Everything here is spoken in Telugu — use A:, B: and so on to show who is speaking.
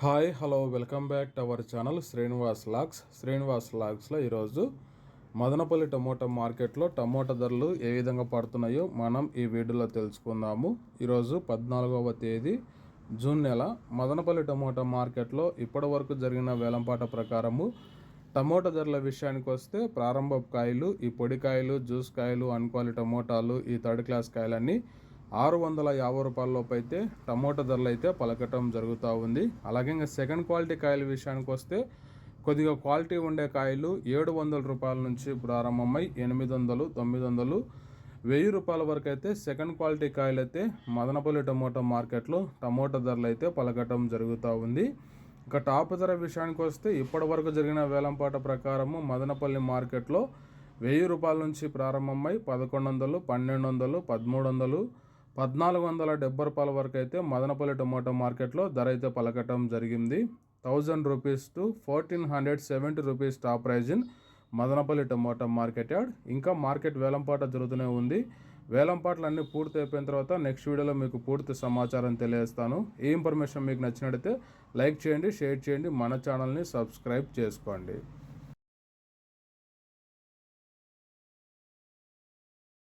A: Hi hello welcome back to our channel Srinivas లాగ్స్లో ఈరోజు మదనపల్లి టమోటా మార్కెట్లో టమోటా ధరలు ఏ విధంగా పడుతున్నాయో మనం ఈ వీడియోలో తెలుసుకుందాము. ఈరోజు 14వ తేదీ జూన్ నెల మదనపల్లి టమోటా మార్కెట్లో ఇప్పటి వరకు జరిగిన వేలంపాట ప్రకారము టమోటా ధరల విషయానికి వస్తే ప్రారంభపు కాయలు, ఈ పొడి కాయలు, జ్యూస్ కాయలు, అన్క్వాలి టమోటాలు, ఈ థర్డ్ క్లాస్ కాయలన్నీ 650 రూపాయలలోపు అయితే టమోటా ధరలు అయితే పలకటం జరుగుతూ ఉంది. అలాగే ఇంకా సెకండ్ క్వాలిటీ కాయల విషయానికి వస్తే కొద్దిగా క్వాలిటీ ఉండే కాయలు 700 రూపాయల నుంచి ప్రారంభమై 800, 900, 1000 రూపాయల వరకు అయితే సెకండ్ క్వాలిటీ కాయలు అయితే మదనపల్లి టమోటా మార్కెట్లో టమోటా ధరలు అయితే పలకటం జరుగుతూ ఉంది. ఇక టాప్ ధర విషయానికి వస్తే ఇప్పటి వరకు జరిగిన వేలంపాట ప్రకారము మదనపల్లి మార్కెట్లో 1000 రూపాయల నుంచి ప్రారంభమై 1100, 1200, 1300, 1470 రూపాయల వరకు అయితే మదనపల్లి టమోటా మార్కెట్లో ధర అయితే పలకటం జరిగింది. 1000 rupees to 1470 rupees top price in Madanapalle tomato market yard. ఇంకా మార్కెట్ వేలంపాట జరుగుతూనే ఉంది. వేలంపాటలు అన్నీ పూర్తి అయిపోయిన తర్వాత నెక్స్ట్ వీడియోలో మీకు పూర్తి సమాచారం తెలియజేస్తాను. ఈ ఇన్ఫర్మేషన్ మీకు నచ్చినట్లయితే లైక్ చేయండి, షేర్ చేయండి, మన ఛానల్ని సబ్స్క్రైబ్ చేసుకోండి.